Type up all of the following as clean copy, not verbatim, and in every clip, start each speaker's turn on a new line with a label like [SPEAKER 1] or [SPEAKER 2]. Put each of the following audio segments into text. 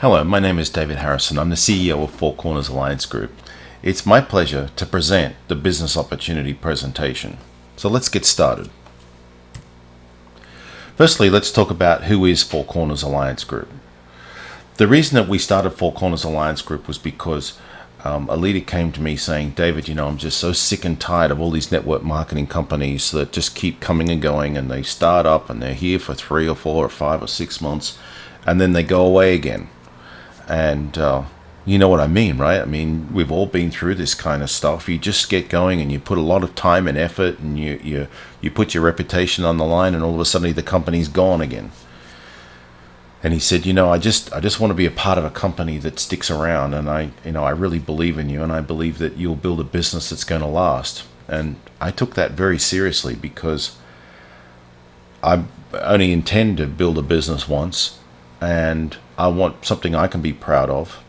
[SPEAKER 1] Hello, my name is David Harrison. I'm the CEO of Four Corners Alliance Group. It's my pleasure to present the business opportunity presentation. So let's get started. Firstly, let's talk about who is Four Corners Alliance Group. The reason that we started Four Corners Alliance Group was because a leader came to me saying, David, I'm just so sick and tired of all these network marketing companies that just keep coming and going, and they start up and they're here for 3 or 4 or 5 or 6 months and then they go away again. And you know what I mean, right? I mean, we've all been through this kind of stuff. You just get going and you put a lot of time and effort, and you put your reputation on the line, and all of a sudden the company's gone again. And he said, I just want to be a part of a company that sticks around, and I really believe in you, and I believe that you'll build a business that's going to last. And I took that very seriously, because I only intend to build a business once, and I want something I can be proud of.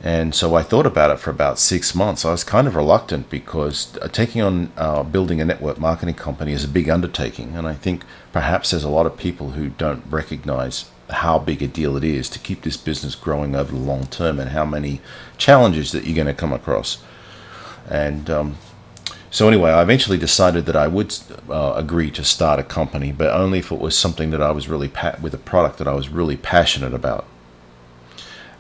[SPEAKER 1] And so I thought about it for about 6 months. I was kind of reluctant, because taking on building a network marketing company is a big undertaking. And I think perhaps there's a lot of people who don't recognize how big a deal it is to keep this business growing over the long term, and how many challenges that you're going to come across. And so anyway, I eventually decided that I would agree to start a company, but only if it was something that I was really with a product that I was really passionate about.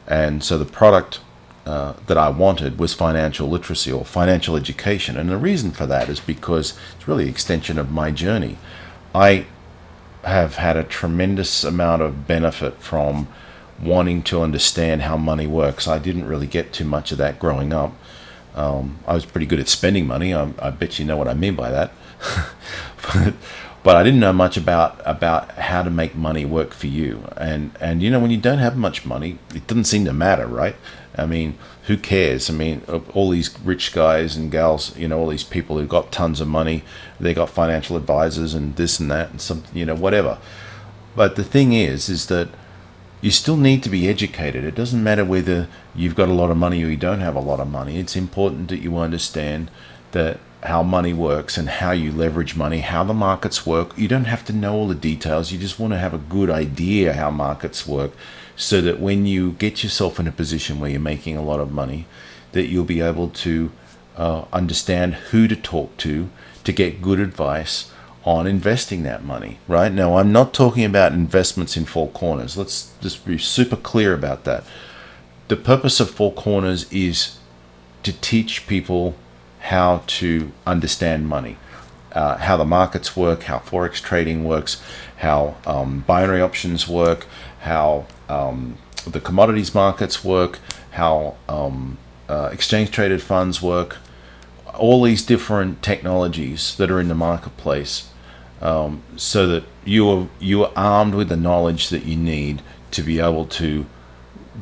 [SPEAKER 1] And so the product that I wanted was financial literacy, or financial education. And the reason for that is because it's really an extension of my journey. I have had a tremendous amount of benefit from wanting to understand how money works. I didn't really get too much of that growing up. I was pretty good at spending money. I bet you know what I mean by that. But I didn't know much about how to make money work for you. And when you don't have much money, it doesn't seem to matter, right? I mean, who cares? I mean, all these rich guys and gals, all these people who've got tons of money, they got financial advisors and this and that and some, whatever. But the thing is that you still need to be educated. It doesn't matter whether you've got a lot of money or you don't have a lot of money. It's important that you understand that how money works and how you leverage money, how the markets work. You don't have to know all the details. You just want to have a good idea how markets work, so that when you get yourself in a position where you're making a lot of money, that you'll be able to understand who to talk to get good advice on investing that money, right? Now, I'm not talking about investments in Four Corners. Let's just be super clear about that. The purpose of Four Corners is to teach people how to understand money, how the markets work, how forex trading works, how binary options work, how the commodities markets work, how exchange traded funds work, all these different technologies that are in the marketplace, so that you are armed with the knowledge that you need to be able to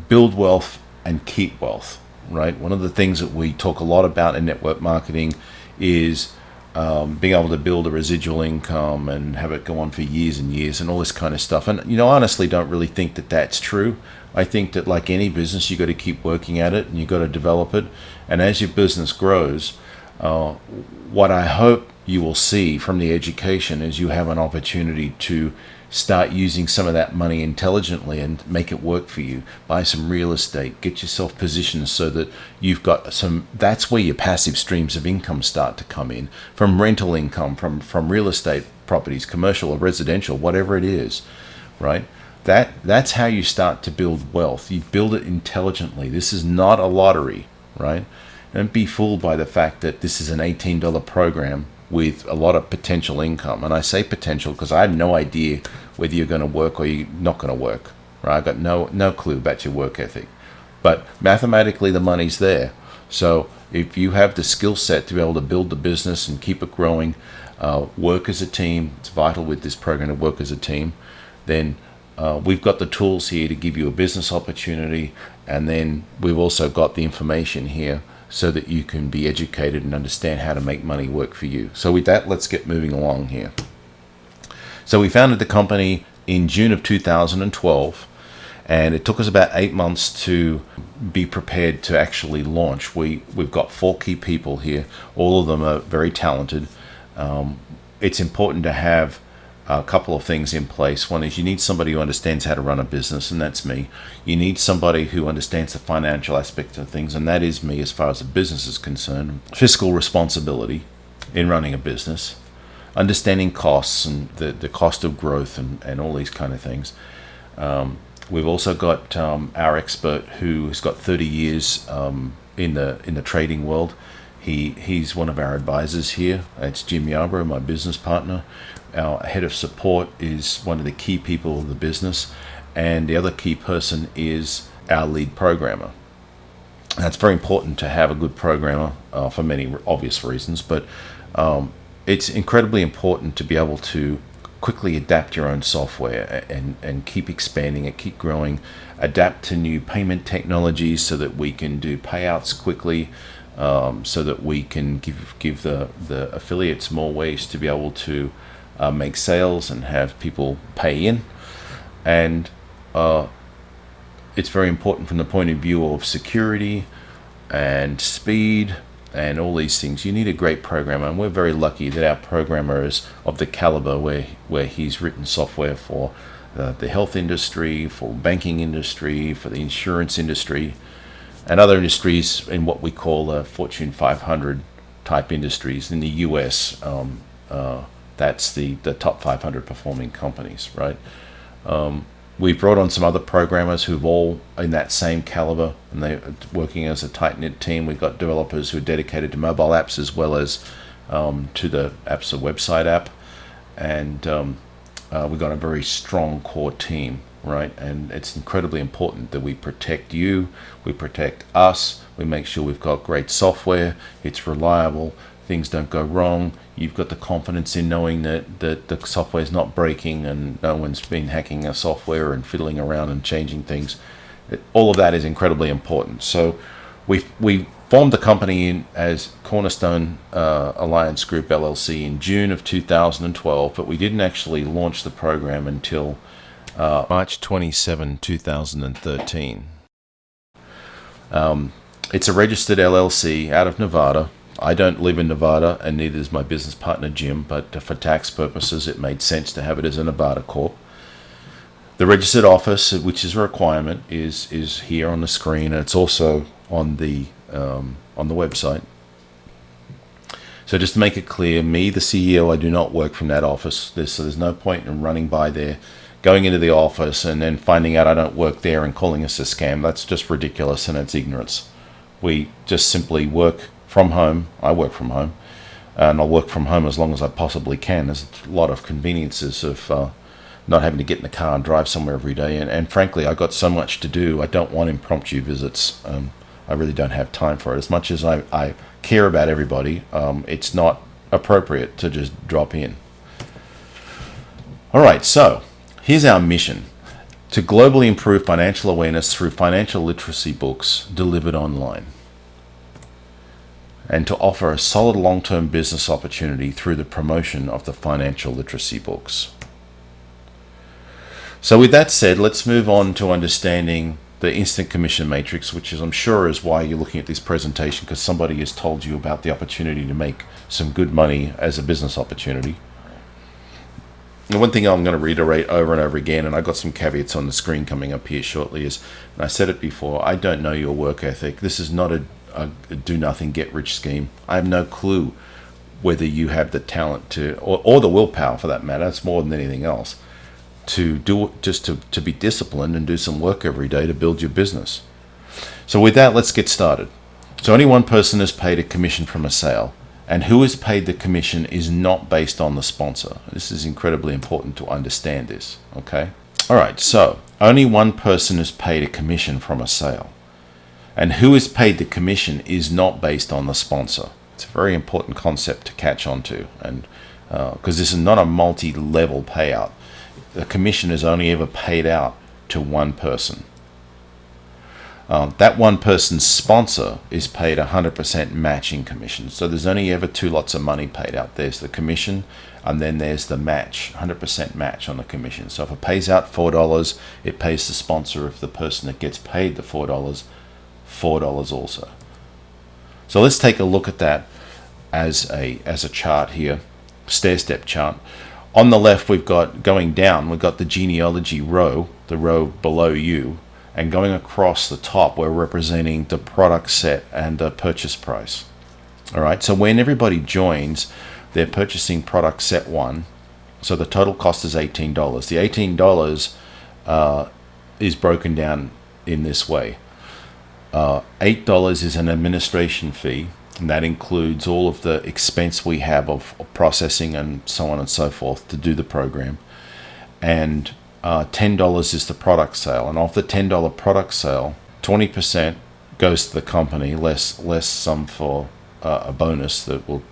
[SPEAKER 1] build wealth and keep wealth. Right. One of the things that we talk a lot about in network marketing is being able to build a residual income and have it go on for years and years and all this kind of stuff. And I honestly don't really think that that's true. I think that, like any business, you got to keep working at it and you got to develop it. And as your business grows, what I hope you will see from the education is you have an opportunity to start using some of that money intelligently and make it work for you. Buy some real estate, get yourself positioned so that you've got some. That's where your passive streams of income start to come in, from rental income, from real estate properties, commercial or residential, whatever it is, right? That's how you start to build wealth. You build it intelligently. This is not a lottery, right? Don't be fooled by the fact that this is an $18 program with a lot of potential income. And I say potential because I have no idea whether you're going to work or you're not going to work, right? I've got no clue about your work ethic. But mathematically, the money's there. So if you have the skill set to be able to build the business and keep it growing, work as a team, it's vital with this program to work as a team, then we've got the tools here to give you a business opportunity. And then we've also got the information here so that you can be educated and understand how to make money work for you. So with that, let's get moving along here. So we founded the company in June of 2012, and it took us about 8 months to be prepared to actually launch. We've got 4 key people here. All of them are very talented. It's important to have a couple of things in place. One is you need somebody who understands how to run a business, and that's me. You need somebody who understands the financial aspect of things, and that is me as far as a business is concerned. Fiscal responsibility in running a business, understanding costs and the cost of growth and all these kind of things. We've also got our expert who has got 30 years in the trading world. He's one of our advisors here. It's Jim Yarbrough, my business partner. Our head of support is one of the key people of the business, and the other key person is our lead programmer. And it's very important to have a good programmer for many obvious reasons, but it's incredibly important to be able to quickly adapt your own software and keep expanding it, keep growing, adapt to new payment technologies so that we can do payouts quickly, so that we can give the affiliates more ways to be able to make sales and have people pay in. And it's very important from the point of view of security and speed and all these things. You need a great programmer, and we're very lucky that our programmer is of the caliber where he's written software for the health industry, for banking industry, for the insurance industry, and other industries in what we call Fortune 500 type industries in the US. That's the top 500 performing companies, right? We've brought on some other programmers who've all in that same caliber, and they're working as a tight-knit team. We've got developers who are dedicated to mobile apps as well as to the apps, a website app, and we've got a very strong core team, right? And it's incredibly important that we protect you, we protect us, we make sure we've got great software, it's reliable, things don't go wrong. You've got the confidence in knowing that the software is not breaking and no one's been hacking our software and fiddling around and changing things. All of that is incredibly important. So we formed the company as Cornerstone Alliance Group LLC in June of 2012, but we didn't actually launch the program until March 27, 2013. It's a registered LLC out of Nevada. I don't live in Nevada, and neither does my business partner Jim, but for tax purposes it made sense to have it as a Nevada Corp. The registered office, which is a requirement, is here on the screen, and it's also on the website. So just to make it clear, me, the CEO, I do not work from that office. So there's no point in running by there, going into the office, and then finding out I don't work there and calling us a scam. That's just ridiculous, and it's ignorance. We just simply work from home. I work from home, and I'll work from home as long as I possibly can. There's a lot of conveniences of not having to get in the car and drive somewhere every day. And frankly, I've got so much to do. I don't want impromptu visits. I really don't have time for it. As much as I care about everybody, it's not appropriate to just drop in. All right, so here's our mission: to globally improve financial awareness through financial literacy books delivered online, and to offer a solid long-term business opportunity through the promotion of the financial literacy books. So with that said, let's move on to understanding the instant commission matrix, which is, I'm sure, is why you're looking at this presentation, because somebody has told you about the opportunity to make some good money as a business opportunity. The one thing I'm going to reiterate over and over again, and I've got some caveats on the screen coming up here shortly, is, and I said it before, I don't know your work ethic. This is not a do-nothing, get-rich scheme. I have no clue whether you have the talent to, or the willpower for that matter, it's more than anything else, to do it, just to be disciplined and do some work every day to build your business. So with that, let's get started. So only one person is paid a commission from a sale, and who is paid the commission is not based on the sponsor. This is incredibly important to understand this, okay? All right, so only one person is paid a commission from a sale, and who is paid the commission is not based on the sponsor. It's a very important concept to catch on to, and because this is not a multi-level payout. The commission is only ever paid out to one person. That one person's sponsor is paid 100% matching commission. So there's only ever two lots of money paid out. There's the commission, and then there's the match, 100% match on the commission. So if it pays out $4, it pays the sponsor of the person that gets paid the $4 also. So let's take a look at that as a chart here, stair-step chart. On the left, we've got going down, we've got the genealogy row, the row below you, and going across the top, we're representing the product set and the purchase price. All right, so when everybody joins, they're purchasing product set 1. So the total cost is $18. The $18 is broken down in this way. $8 is an administration fee, and that includes all of the expense we have of processing and so on and so forth to do the program. And $10 is the product sale. And of the $10 product sale, 20% goes to the company, less some for a bonus that we'll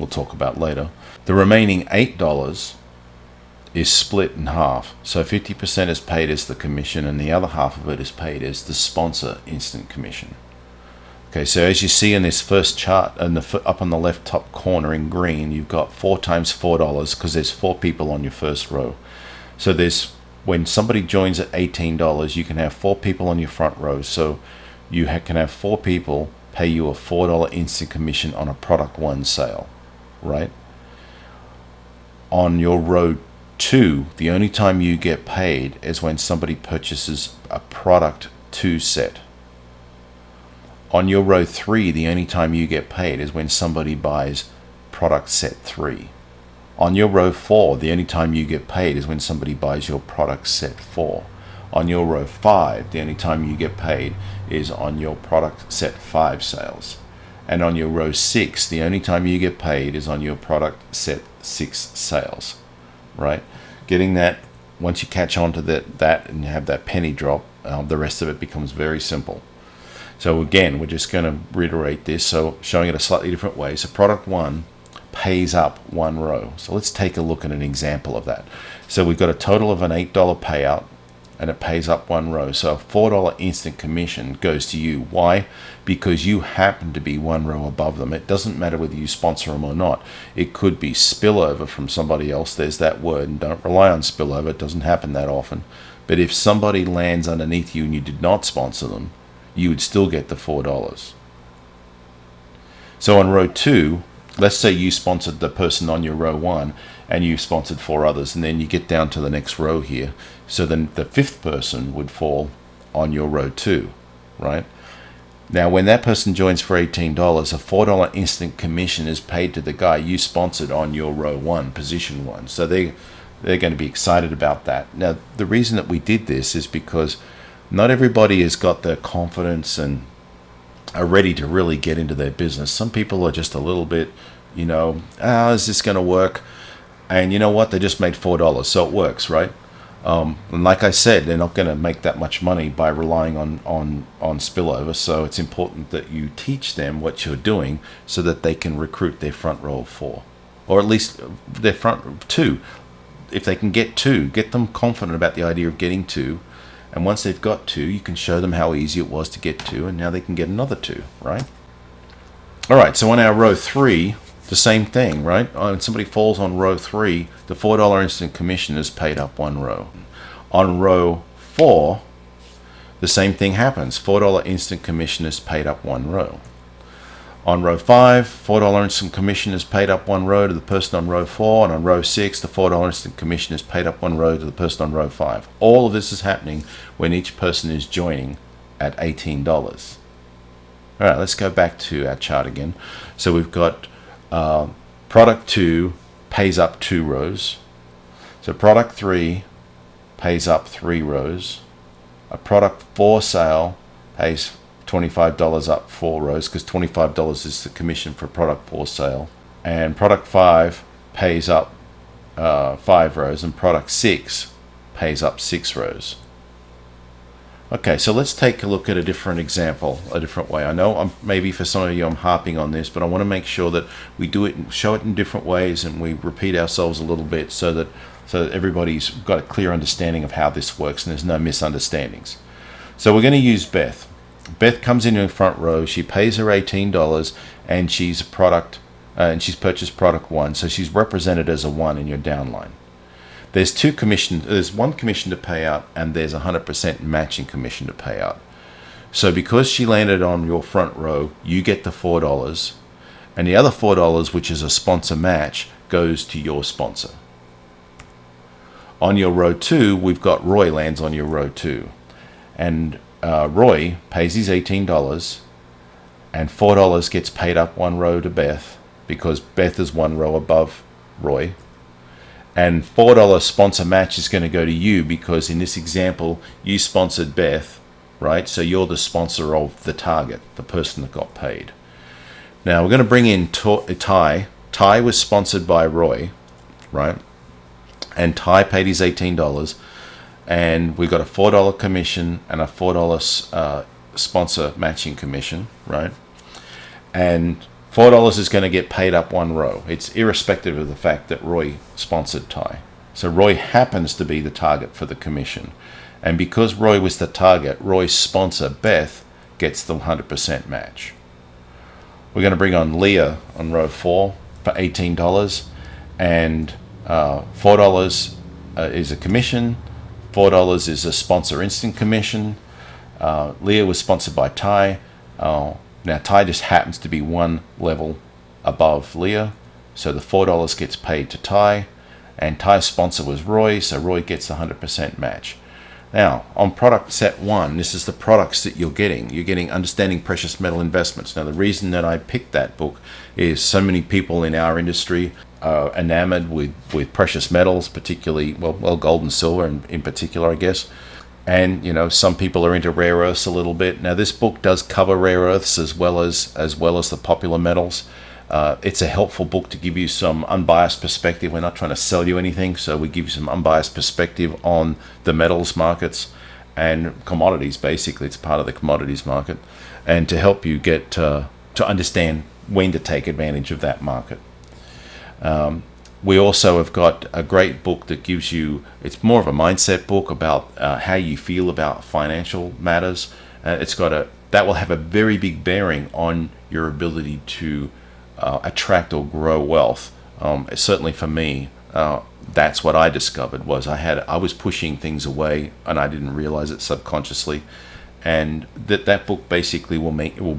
[SPEAKER 1] talk about later. The remaining $8 is split in half. So 50% is paid as the commission, and the other half of it is paid as the sponsor instant commission. Okay, so as you see in this first chart, up on the left top corner in green, you've got 4 times $4 because there's 4 people on your first row. So when somebody joins at $18, you can have 4 people on your front row. So you can have 4 people pay you a $4 instant commission on a product 1 sale, right? On your row 2, the only time you get paid is when somebody purchases a product 2 set. On your row 3, the only time you get paid is when somebody buys product set 3. On your row 4, the only time you get paid is when somebody buys your product set 4. On your row 5, the only time you get paid is on your product set 5 sales. And on your row 6, the only time you get paid is on your product set 6 sales, right? Getting that, once you catch on to that and have that penny drop, the rest of it becomes very simple. So again, we're just going to reiterate this, so showing it a slightly different way. So product 1 pays up 1 row. So let's take a look at an example of that. So we've got a total of an $8 payout, and it pays up 1 row. So a $4 instant commission goes to you. Why? Because you happen to be 1 row above them. It doesn't matter whether you sponsor them or not. It could be spillover from somebody else. There's that word, and don't rely on spillover. It doesn't happen that often. But if somebody lands underneath you and you did not sponsor them, you would still get the $4. So on row 2, let's say you sponsored the person on your row 1 and you sponsored 4 others, and then you get down to the next row here. So then the 5th person would fall on your row 2, right? Now when that person joins for $18, a $4 instant commission is paid to the guy you sponsored on your row 1, position 1. So they're going to be excited about that. Now the reason that we did this is because not everybody has got the confidence and are ready to really get into their business. Some people are just a little bit, is this going to work? And you know what? They just made $4, so it works, right? And like I said, they're not going to make that much money by relying on spillover. So it's important that you teach them what you're doing so that they can recruit their front row of 4, or at least their front 2. If they can get 2, get them confident about the idea of getting 2. And once they've got 2, you can show them how easy it was to get 2, and now they can get another 2, right? All right, so on our row 3, the same thing, right? When somebody falls on row 3, the $4 instant commission is paid up 1 row. On row 4, the same thing happens. $4 instant commission is paid up 1 row. On row 5, $4 instant commission is paid up 1 row to the person on row 4, and on row 6, the $4 instant commission is paid up 1 row to the person on row 5. All of this is happening when each person is joining at $18. All right, let's go back to our chart again. So we've got product 2 pays up 2 rows. So product 3 pays up 3 rows. A product 4 sale pays $25 up 4 rows, because $25 is the commission for product 4 sale. And product 5 pays up 5 rows, and product 6 pays up 6 rows. Okay, so let's take a look at a different example, a different way. I know maybe for some of you I'm harping on this, but I want to make sure that we do it and show it in different ways, and we repeat ourselves a little bit so that everybody's got a clear understanding of how this works and there's no misunderstandings. So we're going to use Beth. Beth comes in the front row. She pays her $18, and she's a product, and she's purchased product 1, so she's represented as a 1 in your downline. There's 2 commissions. There's 1 commission to pay out, and there's 100% matching commission to pay out. So because she landed on your front row, you get the $4, and the other $4, which is a sponsor match, goes to your sponsor. On your row 2, we've got Roy lands on your row 2. And Roy pays his $18, and $4 gets paid up one row to Beth, because Beth is one row above Roy. And $4 sponsor match is going to go to you, because in this example, you sponsored Beth, right? So you're the sponsor of the target, the person that got paid. Now we're going to bring in Ty. Ty was sponsored by Roy, right? And Ty paid his $18, and we got a $4 commission and a $4 sponsor matching commission, right? And $4 is going to get paid up one row. It's irrespective of the fact that Roy sponsored Ty. So Roy happens to be the target for the commission. And because Roy was the target, Roy's sponsor, Beth, gets the 100% match. We're going to bring on Leah on row 4 for $18, and $4 is a commission, $4 is a sponsor instant commission. Leah was sponsored by Ty. Now Ty just happens to be one level above Leah, so the $4 gets paid to Ty, and Ty's sponsor was Roy, so Roy gets the 100% match. Now, on product set 1, this is the products that you're getting. You're getting Understanding Precious Metal Investments. Now, the reason that I picked that book is so many people in our industry are enamored with precious metals, particularly, well, gold and silver in particular, I guess. And, some people are into rare earths a little bit. Now, this book does cover rare earths as well as the popular metals. It's a helpful book to give you some unbiased perspective. We're not trying to sell you anything, so we give you some unbiased perspective on the metals markets and commodities. Basically, it's part of the commodities market, and to help you get to understand when to take advantage of that market. We also have got a great book that gives you, it's more of a mindset book about how you feel about financial matters. That will have a very big bearing on your ability to attract or grow wealth. Certainly for me, that's what I discovered. Was I was pushing things away, and I didn't realize it subconsciously. And that book basically will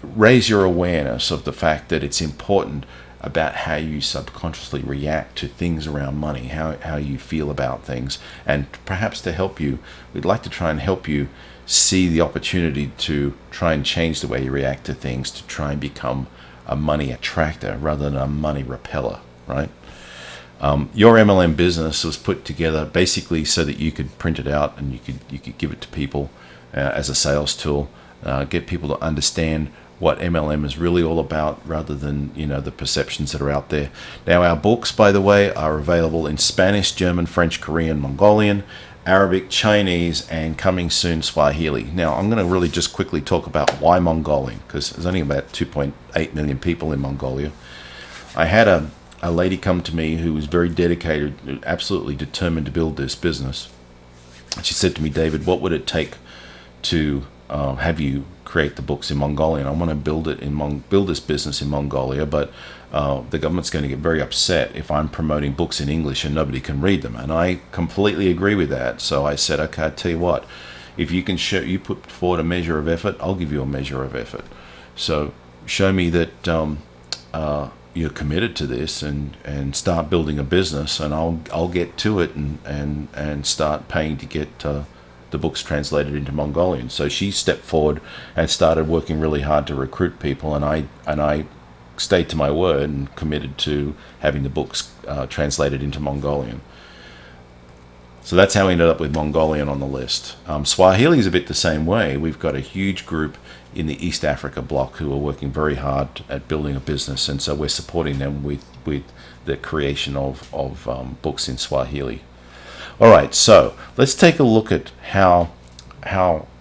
[SPEAKER 1] raise your awareness of the fact that it's important about how you subconsciously react to things around money, how you feel about things, and perhaps to help you, we'd like to try and help you see the opportunity to try and change the way you react to things, to try and become a money attractor rather than a money repeller, right? Your MLM business was put together basically so that you could print it out and you could give it to people as a sales tool, get people to understand what MLM is really all about, rather than the perceptions that are out there. Now, our books, by the way, are available in Spanish, German, French, Korean, Mongolian, Arabic, Chinese, and coming soon Swahili. Now, I'm going to really just quickly talk about why Mongolian, because there's only about 2.8 million people in Mongolia. I had a lady come to me who was very dedicated, absolutely determined to build this business. She said to me, David, what would it take to have you create the books in Mongolian? I want to build this business in Mongolia, but the government's going to get very upset if I'm promoting books in English and nobody can read them. And I completely agree with that. So I said, okay, I tell you what, if you can you put forward a measure of effort, I'll give you a measure of effort. So show me that you're committed to this, and start building a business, and I'll get to it and start paying to get the books translated into Mongolian. So she stepped forward and started working really hard to recruit people, and I stayed to my word and committed to having the books translated into Mongolian. So that's how we ended up with Mongolian on the list. Swahili is a bit the same way. We've got a huge group in the East Africa bloc who are working very hard at building a business, and so we're supporting them with the creation of books in Swahili. All right, so let's take a look at how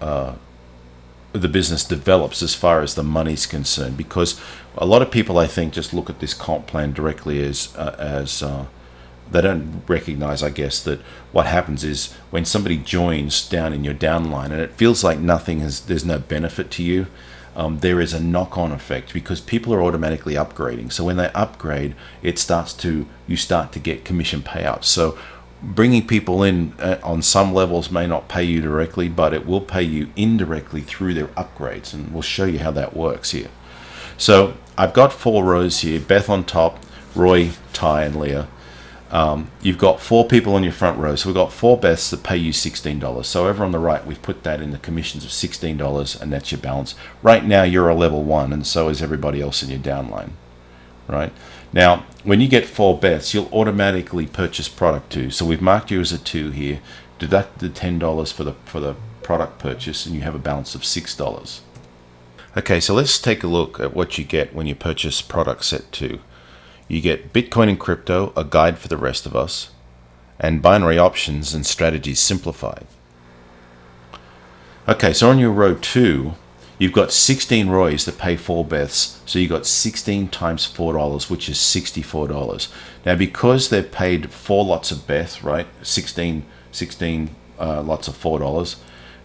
[SPEAKER 1] the business develops as far as the money's concerned, because a lot of people, I think, just look at this comp plan directly as they don't recognize, I guess, that what happens is when somebody joins down in your downline and it feels like there's no benefit to you, there is a knock-on effect because people are automatically upgrading. So when they upgrade, you start to get commission payouts. So bringing people in on some levels may not pay you directly, but it will pay you indirectly through their upgrades, and we'll show you how that works here. So I've got 4 rows here, Beth on top, Roy, Ty, and Leah. You've got 4 people on your front row, so we've got 4 bets that pay you $16. So over on the right, we've put that in the commissions of $16, and that's your balance. Right now, you're a level 1, and so is everybody else in your downline, right? Now, when you get 4 bets, you'll automatically purchase product 2. So we've marked you as a 2 here, deduct the $10 for the product purchase, and you have a balance of $6. Okay, so let's take a look at what you get when you purchase product set 2. You get Bitcoin and crypto, a guide for the rest of us, and binary options and strategies simplified. Okay, so on your row 2, you've got 16 ROIs that pay 4 bets, so you got 16 times $4, which is $64. Now, because they've paid 4 lots of bets, right, 16 lots of $4,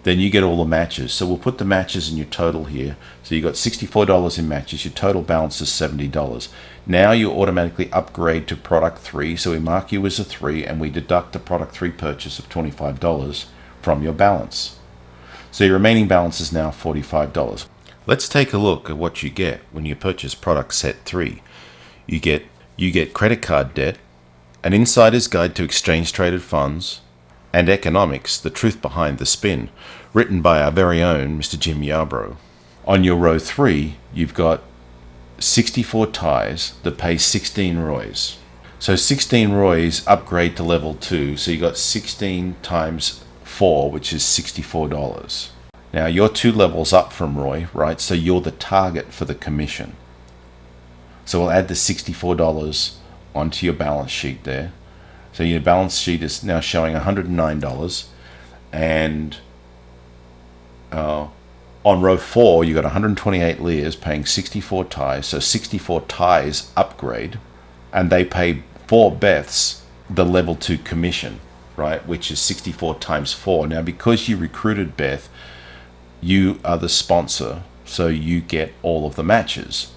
[SPEAKER 1] then you get all the matches. So we'll put the matches in your total here. So you got $64 in matches. Your total balance is $70. Now you automatically upgrade to product 3. So we mark you as a 3, and we deduct the product 3 purchase of $25 from your balance. So your remaining balance is now $45. Let's take a look at what you get when you purchase product set 3. You get credit card debt, an insider's guide to exchange traded funds, and Economics, the truth behind the spin, written by our very own Mr. Jim Yarbrough. On your row 3, you've got 64 ties that pay 16 ROIs. So 16 ROIs upgrade to level 2, so you got 16 times 4, which is $64. Now you're 2 levels up from ROI, right? So you're the target for the commission. So we'll add the $64 onto your balance sheet there. So your balance sheet is now showing $109, and on row 4 you got 128 layers paying 64 ties. So 64 ties upgrade, and they pay 4 bets the level 2 commission, right? Which is 64 times 4. Now because you recruited Beth, you are the sponsor, so you get all of the matches.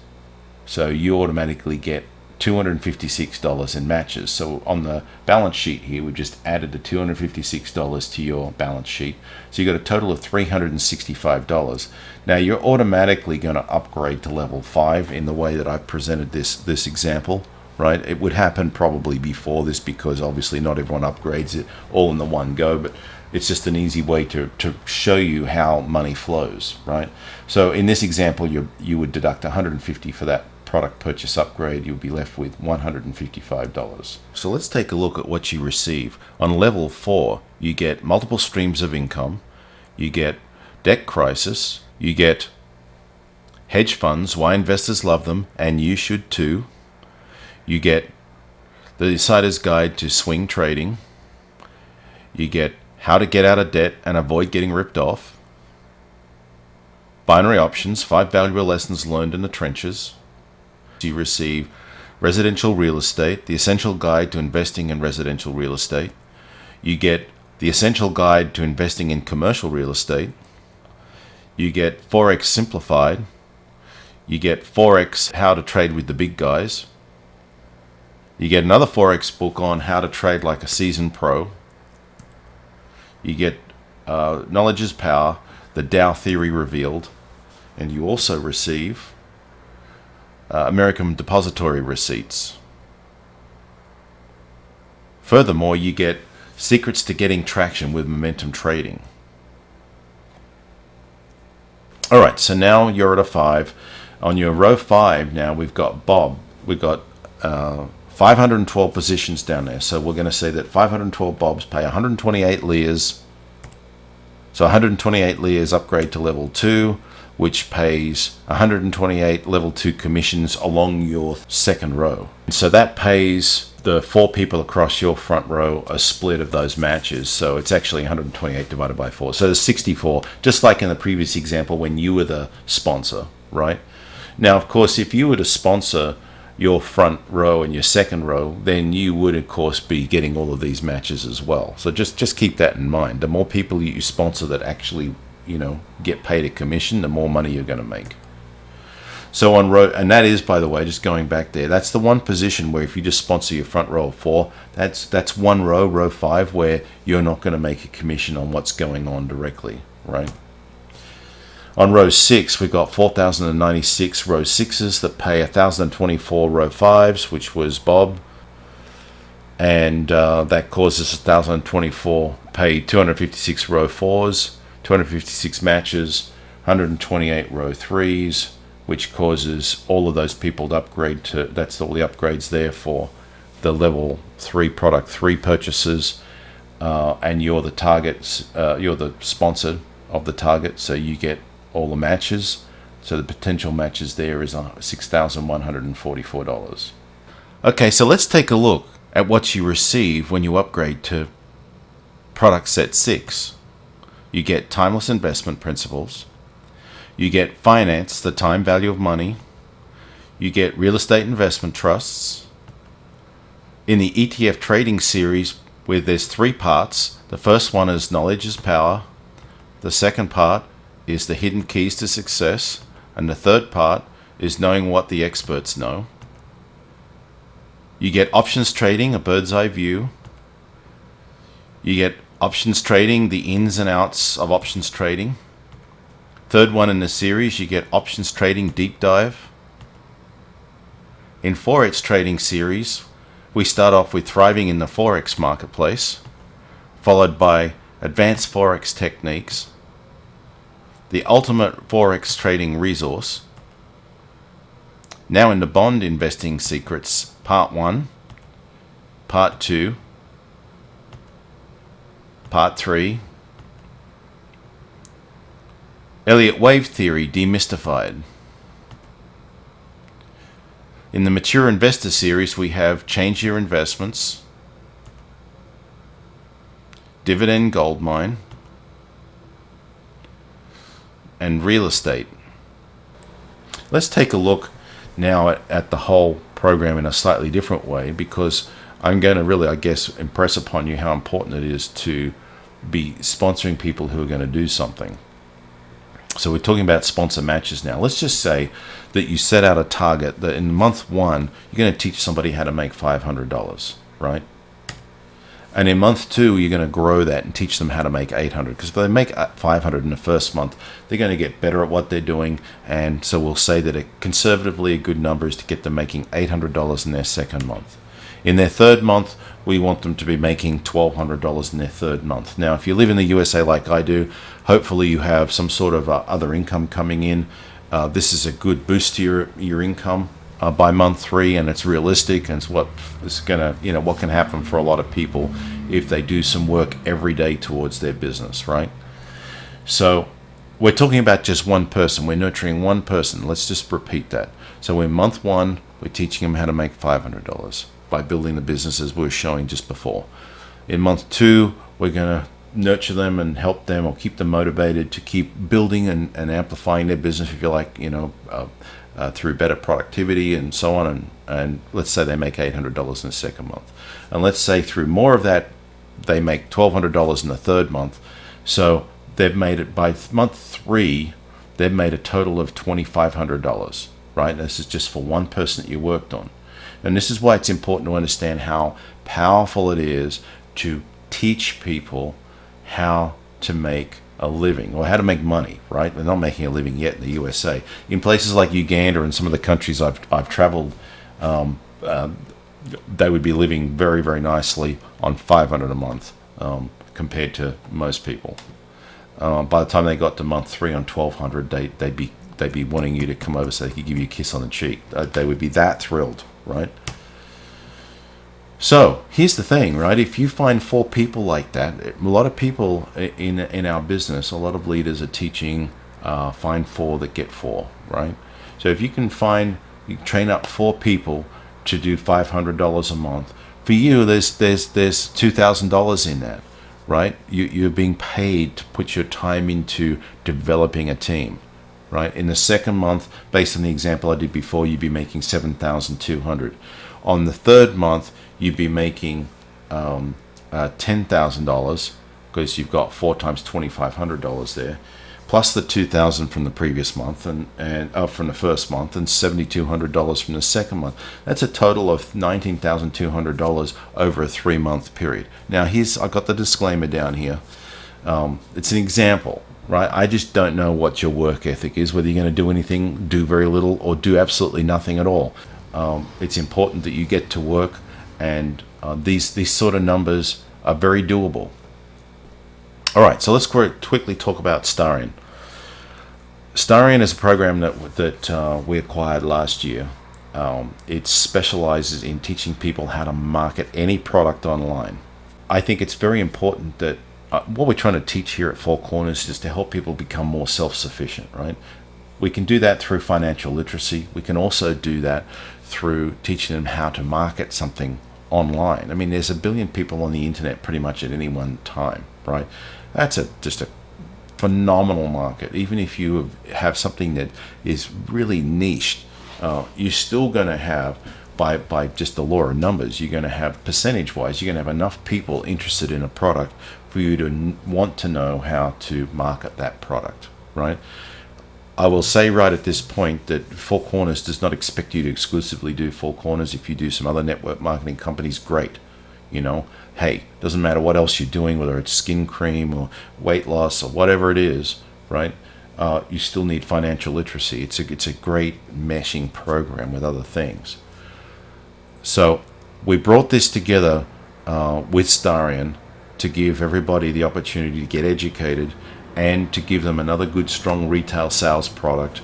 [SPEAKER 1] So you automatically get $256 in matches. So on the balance sheet here, we've just added the $256 to your balance sheet. So you got a total of $365. Now you're automatically going to upgrade to level 5 in the way that I've presented this example, right? It would happen probably before this, because obviously not everyone upgrades it all in the one go, but it's just an easy way to show you how money flows, right? So in this example, you would deduct $150 for that product purchase upgrade. You'll be left with $155. So let's take a look at what you receive. On level 4, you get multiple streams of income, you get debt crisis, you get hedge funds, why investors love them, and you should too. You get the insider's guide to swing trading. You get how to get out of debt and avoid getting ripped off. Binary options, 5 valuable lessons learned in the trenches. You receive residential real estate, the essential guide to investing in residential real estate. You get the essential guide to investing in commercial real estate. You get Forex simplified. You get Forex, how to trade with the big guys. You get another Forex book on how to trade like a seasoned pro. You get Knowledge is Power, the Dow theory revealed. And you also receive American depository receipts. Furthermore, you get secrets to getting traction with momentum trading. All right, so now you're at a 5. On your row 5 now, we've got Bob. We've got 512 positions down there. So we're going to say that 512 Bobs pay 128 layers. So 128 layers upgrade to level 2, which pays 128 level 2 commissions along your second row. So that pays the 4 people across your front row a split of those matches. So it's actually 128 divided by 4. So there's 64, just like in the previous example when you were the sponsor, right? Now, of course, if you were to sponsor your front row and your second row, then you would of course be getting all of these matches as well. So just keep that in mind. The more people you sponsor that actually, get paid a commission, the more money you're going to make. So on row, and that is, by the way, just going back there, that's the one position where if you just sponsor your front row of 4, that's one row, row 5, where you're not going to make a commission on what's going on directly, right? On row 6, we've got 4,096 row 6s that pay 1,024 row 5s, which was Bob. and that causes 1,024 pay 256 row 4s, 256 matches, 128 row 3s, which causes all of those people to upgrade to, that's all the upgrades there for the level 3 product 3 purchases, and you're the targets, you're the sponsor of the target, so you get all the matches. So the potential matches there is $6,144. Okay, so let's take a look at what you receive when you upgrade to product set 6. You get timeless investment principles. You get finance, the time value of money. You get real estate investment trusts. In the ETF trading series, where there's 3 parts, the first one is knowledge is power. The second part is the hidden keys to success. And the third part is knowing what the experts know. You get options trading, a bird's eye view. You get options trading, the ins and outs of options trading. Third one in the series, you get options trading deep dive. In Forex trading series, we start off with thriving in the Forex marketplace, followed by advanced Forex techniques, the ultimate Forex trading resource. Now in the bond investing secrets, part 1, part 2, part 3, Elliott wave theory demystified. In the mature investor series, we have change your investments, dividend gold mine, and real estate. Let's take a look now at the whole program in a slightly different way, because I'm going to really, I guess, impress upon you how important it is to be sponsoring people who are going to do something. So we're talking about sponsor matches now. Let's just say that you set out a target that in month 1, you're going to teach somebody how to make $500, right? And in month 2, you're going to grow that and teach them how to make $800. Because if they make $500 in the first month, they're going to get better at what they're doing. And so we'll say that conservatively a good number is to get them making $800 in their second month. In their third month, we want them to be making $1,200 in their third month. Now, if you live in the USA like I do, hopefully you have some sort of other income coming in. This is a good boost to your income by month 3, and it's realistic, and it's what is gonna, what can happen for a lot of people if they do some work every day towards their business, right? So we're talking about just one person. We're nurturing one person. Let's just repeat that. So in month 1, we're teaching them how to make $500 by building the businesses we were showing just before. In month 2, we're going to nurture them and help them or keep them motivated to keep building and amplifying their business, if you like, through better productivity and so on. And let's say they make $800 in the second month. And let's say through more of that, they make $1,200 in the third month. So they've made it by month 3, they've made a total of $2,500, right? This is just for one person that you worked on. And this is why it's important to understand how powerful it is to teach people how to make a living or how to make money, right? They're not making a living yet in the USA. In places like Uganda and some of the countries I've traveled, they would be living very, very nicely on $500 a month compared to most people. By the time they got to month 3 on $1,200, they'd be wanting you to come over so they could give you a kiss on the cheek. They would be that thrilled, right? So here's the thing, right? If you find 4 people like that, a lot of people in our business, a lot of leaders are teaching find 4 that get 4, right? So if you can train up 4 people to do $500 a month, for you, there's $2,000 in that, right? You're being paid to put your time into developing a team, right? In the second month, based on the example I did before, you'd be making $7,200. On the third month, you'd be making $10,000 because you've got 4 times $2,500 there, plus the $2,000 from the previous month and from the first month, and $7,200 from the second month. That's a total of $19,200 over a 3-month period. Now, I've got the disclaimer down here. It's an example, right? I just don't know what your work ethic is, whether you're going to do anything, do very little, or do absolutely nothing at all. It's important that you get to work and These sort of numbers are very doable. All right, so let's quickly talk about Starion. Starion is a program that we acquired last year. It specializes in teaching people how to market any product online. I think it's very important that what we're trying to teach here at Four Corners is to help people become more self-sufficient, right? We can do that through financial literacy. We can also do that through teaching them how to market something online. I mean, there's a billion people on the internet pretty much at any one time, right? That's just a phenomenal market. Even if you have something that is really niched, you're still going to have, by just the law of numbers, you're going to have percentage-wise, you're going to have enough people interested in a product for you to want to know how to market that product, right? I will say right at this point that Four Corners does not expect you to exclusively do Four Corners. If you do some other network marketing companies, great. Hey, doesn't matter what else you're doing, whether it's skin cream or weight loss or whatever it is, right? You still need financial literacy. It's a great meshing program with other things. So we brought this together with Starion to give everybody the opportunity to get educated and to give them another good, strong retail sales product,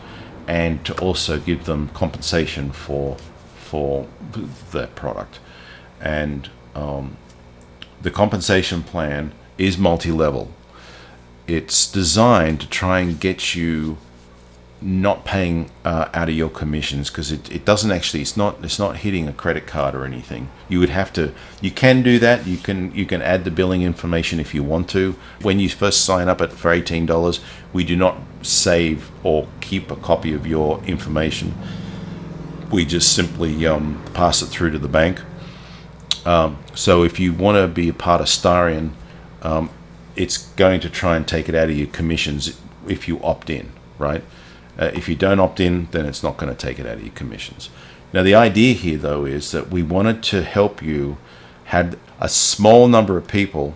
[SPEAKER 1] and to also give them compensation for that product. And the compensation plan is multi-level. It's designed to try and get you not paying out of your commissions, because it doesn't actually, it's not hitting a credit card or anything. You can do that. You can add the billing information if you want to. When you first sign up for $18, we do not save or keep a copy of your information. We just simply pass it through to the bank. So if you want to be a part of Starion, it's going to try and take it out of your commissions if you opt in, right? If you don't opt in, then it's not going to take it out of your commissions. Now, the idea here, though, is that we wanted to help you have a small number of people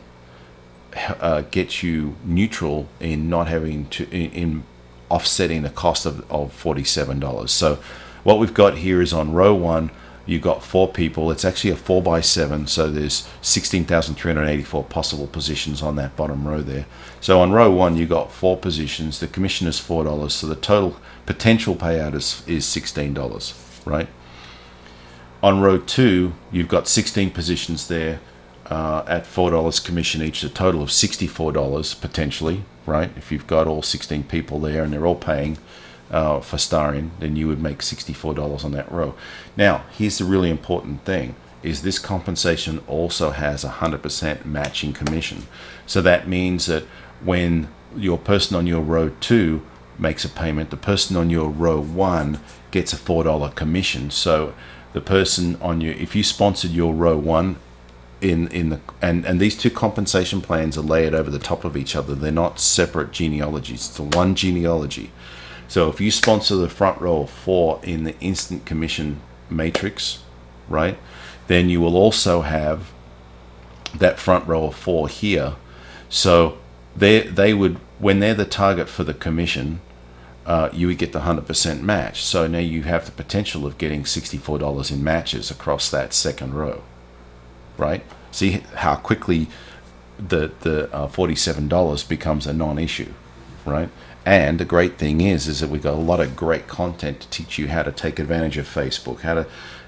[SPEAKER 1] get you neutral in not having to, in offsetting the cost of $47. So what we've got here is on row 1, you've got 4 people. It's actually a 4x7, so there's 16,384 possible positions on that bottom row there. So on row 1, you've got 4 positions. The commission is $4, so the total potential payout is $16, right? On row 2, you've got 16 positions there at $4 commission each, a total of $64 potentially, right? If you've got all 16 people there and they're all paying for Starion, then you would make $64 on that row. Now, here's the really important thing, is this compensation also has 100% matching commission. So that means that when your person on your row 2 makes a payment, the person on your row 1 gets a $4 commission. So the person on your, if you sponsored your row 1 and these 2 compensation plans are layered over the top of each other. They're not separate genealogies. It's one genealogy. So if you sponsor the front row of 4 in the instant commission matrix, right, then you will also have that front row of 4 here. So they would, when they're the target for the commission, you would get the 100% match. So now you have the potential of getting $64 in matches across that second row, right? See how quickly the $47 becomes a non-issue, right? And the great thing is that we've got a lot of great content to teach you how to take advantage of Facebook,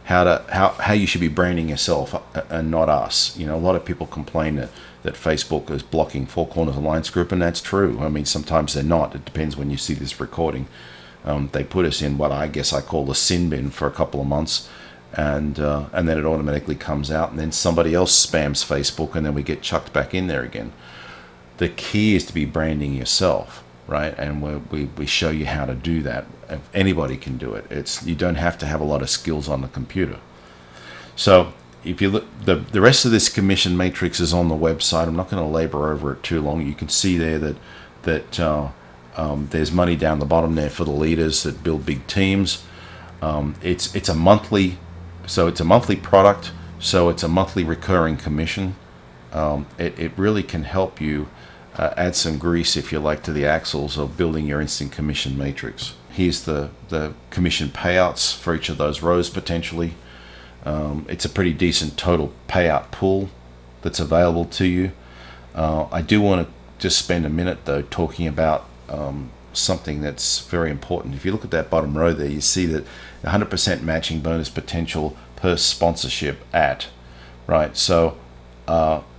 [SPEAKER 1] how you should be branding yourself and not us. A lot of people complain that Facebook is blocking Four Corners Alliance Group, and that's true. I mean, sometimes they're not. It depends when you see this recording. They put us in what I guess I call the sin bin for a couple of months, and then it automatically comes out, and then somebody else spams Facebook, and then we get chucked back in there again. The key is to be branding yourself, right? And we show you how to do that. Anybody can do it. You don't have to have a lot of skills on the computer. So if you look, the rest of this commission matrix is on the website. I'm not going to labor over it too long. You can see there that there's money down the bottom there for the leaders that build big teams. It's a monthly, so it's a monthly product. So it's a monthly recurring commission. It really can help you add some grease, if you like, to the axles of building your instant commission matrix. Here's the commission payouts for each of those rows potentially. It's a pretty decent total payout pool that's available to you. I do want to just spend a minute though talking about something that's very important. If you look at that bottom row there, you see that 100% matching bonus potential per sponsorship at, right? So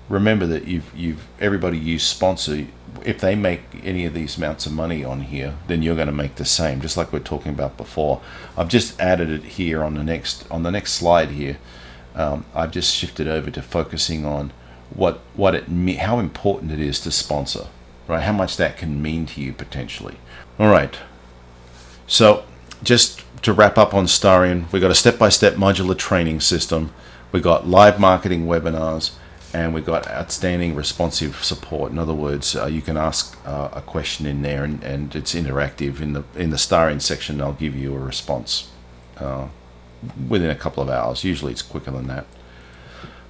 [SPEAKER 1] remember that everybody you sponsor, if they make any of these amounts of money on here, then you're going to make the same, just like we're talking about before. I've just added it here on the next slide here. I've just shifted over to focusing on how important it is to sponsor, right? How much that can mean to you potentially. All right. So just to wrap up on Starion, we got a step-by-step modular training system. We got live marketing webinars, and we got outstanding responsive support. In other words, you can ask a question in there, and it's interactive. In the Starion section, I'll give you a response within a couple of hours. Usually, it's quicker than that.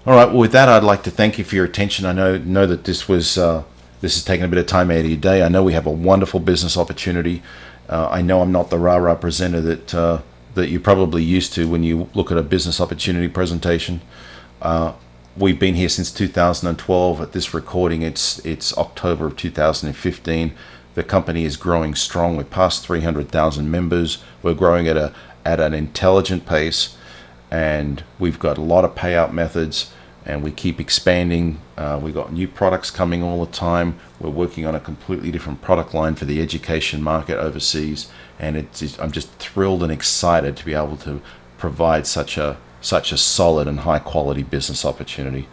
[SPEAKER 1] All right. Well, with that, I'd like to thank you for your attention. I know that this has taken a bit of time out of your day. I know we have a wonderful business opportunity. I know I'm not the rah-rah presenter that you're probably used to when you look at a business opportunity presentation. We've been here since 2012. At this recording, it's October of 2015. The company is growing strong. We're past 300,000 members. We're growing at an intelligent pace, and we've got a lot of payout methods, and we keep expanding. We've got new products coming all the time. We're working on a completely different product line for the education market overseas, and I'm just thrilled and excited to be able to provide such a solid and high quality business opportunity.